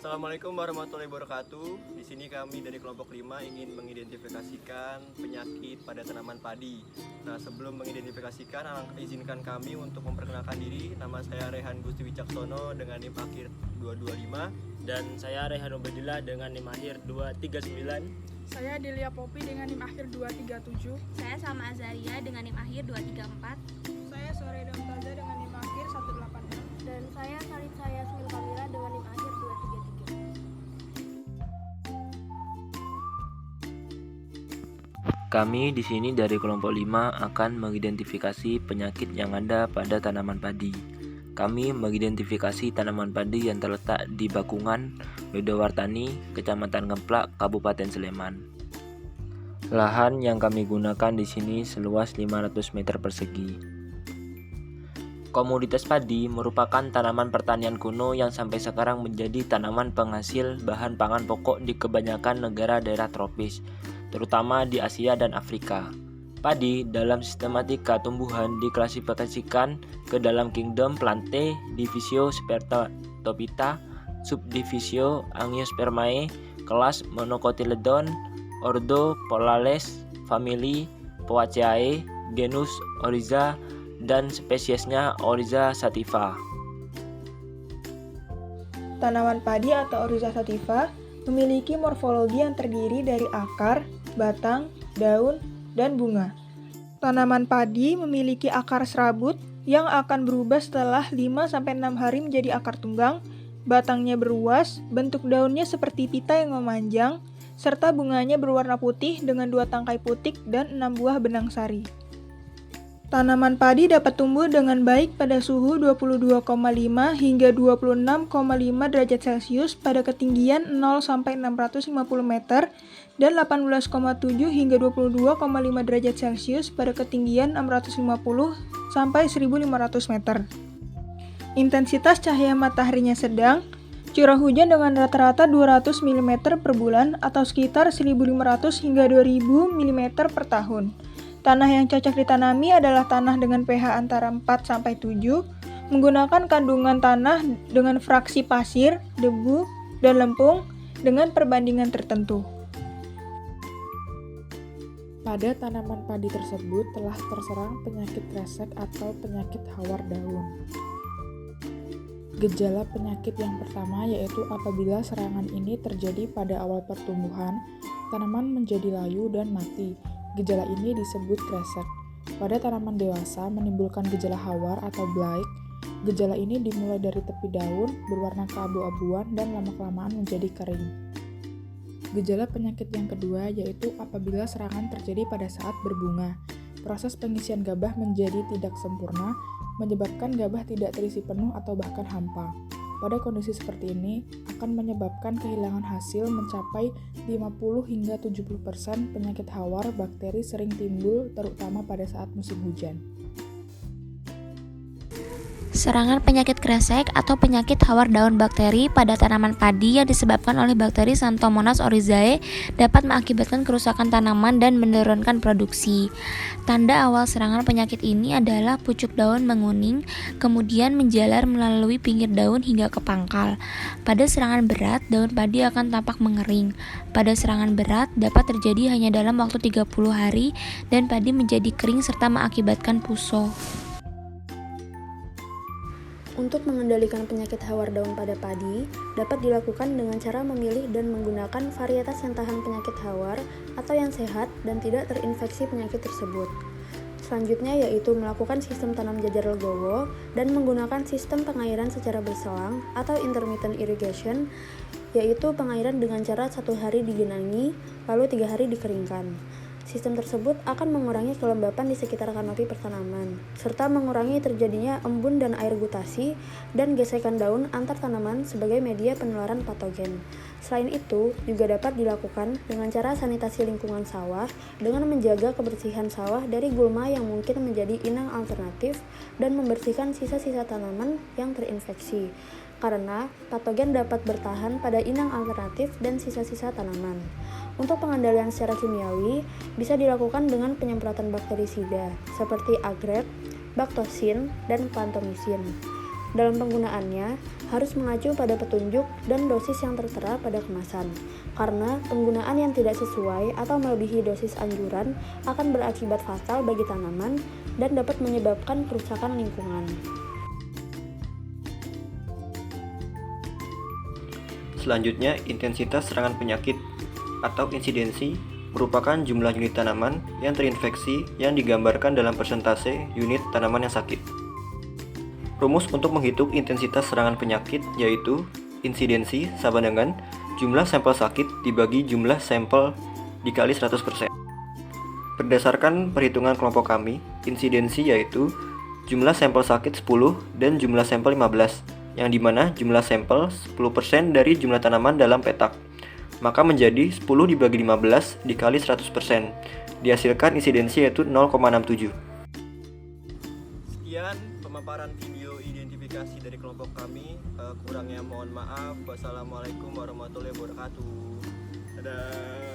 Assalamualaikum warahmatullahi wabarakatuh. Di sini kami dari kelompok 5 ingin mengidentifikasikan penyakit pada tanaman padi. Nah, sebelum mengidentifikasikan, izinkan kami untuk memperkenalkan diri. Nama saya Rehan Gusti Wicaksono dengan NIM akhir 225. Dan saya Rehan Ubedillah dengan NIM akhir 239. Saya Delia Popi dengan NIM akhir 237. Saya Salma Azaria dengan NIM akhir 234. Saya Soreda Mutaza dengan NIM akhir 186. Dan saya Salid Yasmin Kamila dengan NIM akhir 233. Kami di sini dari kelompok 5 akan mengidentifikasi penyakit yang ada pada tanaman padi. Kami mengidentifikasi tanaman padi yang terletak di Bakungan, Widowartani, Kecamatan Ngeplak, Kabupaten Sleman. Lahan yang kami gunakan di sini seluas 500 meter persegi. Komoditas padi merupakan tanaman pertanian kuno yang sampai sekarang menjadi tanaman penghasil bahan pangan pokok di kebanyakan negara daerah tropis, terutama di Asia dan Afrika. Padi dalam sistematika tumbuhan diklasifikasikan ke dalam kingdom Plantae, divisio Spermatophyta, subdivisio Angiospermae, kelas Monocotyledon, ordo Polales, famili Poaceae, genus Oryza, dan spesiesnya Oryza sativa. Tanaman padi atau Oryza sativa memiliki morfologi yang terdiri dari akar, batang, daun, dan bunga. Tanaman padi memiliki akar serabut yang akan berubah setelah 5-6 hari menjadi akar tunggang, batangnya beruas, bentuk daunnya seperti pita yang memanjang, serta bunganya berwarna putih dengan 2 tangkai putik dan 6 buah benang sari. Tanaman padi dapat tumbuh dengan baik pada suhu 22,5 hingga 26,5 derajat Celcius pada ketinggian 0-650 meter dan 18,7 hingga 22,5 derajat Celcius pada ketinggian 650 sampai 1500 meter. Intensitas cahaya mataharinya sedang, curah hujan dengan rata-rata 200 mm per bulan atau sekitar 1500 hingga 2000 mm per tahun. Tanah yang cocok ditanami adalah tanah dengan pH antara 4-7, menggunakan kandungan tanah dengan fraksi pasir, debu, dan lempung dengan perbandingan tertentu. Pada tanaman padi tersebut telah terserang penyakit kresek atau penyakit hawar daun. Gejala penyakit yang pertama yaitu apabila serangan ini terjadi pada awal pertumbuhan, tanaman menjadi layu dan mati. Gejala ini disebut kresek. Pada tanaman dewasa menimbulkan gejala hawar atau blight. Gejala ini dimulai dari tepi daun, berwarna keabu-abuan dan lama-kelamaan menjadi kering. Gejala penyakit yang kedua yaitu apabila serangan terjadi pada saat berbunga. Proses pengisian gabah menjadi tidak sempurna, menyebabkan gabah tidak terisi penuh atau bahkan hampa. Pada kondisi seperti ini akan menyebabkan kehilangan hasil mencapai 50 hingga 70%. Penyakit hawar bakteri sering timbul terutama pada saat musim hujan. Serangan penyakit kresek atau penyakit hawar daun bakteri pada tanaman padi yang disebabkan oleh bakteri Xanthomonas oryzae dapat mengakibatkan kerusakan tanaman dan menurunkan produksi. Tanda awal serangan penyakit ini adalah pucuk daun menguning, kemudian menjalar melalui pinggir daun hingga ke pangkal. Pada serangan berat, daun padi akan tampak mengering. Pada serangan berat dapat terjadi hanya dalam waktu 30 hari dan padi menjadi kering serta mengakibatkan puso. Untuk mengendalikan penyakit hawar daun pada padi, dapat dilakukan dengan cara memilih dan menggunakan varietas yang tahan penyakit hawar atau yang sehat dan tidak terinfeksi penyakit tersebut. Selanjutnya yaitu melakukan sistem tanam jajar legowo dan menggunakan sistem pengairan secara berselang atau intermittent irrigation, yaitu pengairan dengan cara 1 hari digenangi, lalu 3 hari dikeringkan. Sistem tersebut akan mengurangi kelembapan di sekitar kanopi pertanaman, serta mengurangi terjadinya embun dan air gutasi dan gesekan daun antar tanaman sebagai media penularan patogen. Selain itu, juga dapat dilakukan dengan cara sanitasi lingkungan sawah dengan menjaga kebersihan sawah dari gulma yang mungkin menjadi inang alternatif dan membersihkan sisa-sisa tanaman yang terinfeksi, karena patogen dapat bertahan pada inang alternatif dan sisa-sisa tanaman. Untuk pengendalian secara kimiawi, bisa dilakukan dengan penyemprotan bakterisida seperti agrep, baktosin, dan plantomisin. Dalam penggunaannya, harus mengacu pada petunjuk dan dosis yang tertera pada kemasan, karena penggunaan yang tidak sesuai atau melebihi dosis anjuran akan berakibat fatal bagi tanaman dan dapat menyebabkan kerusakan lingkungan. Selanjutnya, intensitas serangan penyakit atau insidensi merupakan jumlah unit tanaman yang terinfeksi yang digambarkan dalam persentase unit tanaman yang sakit. Rumus untuk menghitung intensitas serangan penyakit yaitu insidensi sama dengan jumlah sampel sakit dibagi jumlah sampel dikali 100%. Berdasarkan perhitungan kelompok kami, insidensi yaitu jumlah sampel sakit 10 dan jumlah sampel 15, yang dimana jumlah sampel 10% dari jumlah tanaman dalam petak. Maka menjadi 10 dibagi 15 dikali 100%. Dihasilkan insidensi yaitu 0,67. Sekian pemaparan video identifikasi dari kelompok kami. Kurangnya mohon maaf. Wassalamualaikum warahmatullahi wabarakatuh. Dadah.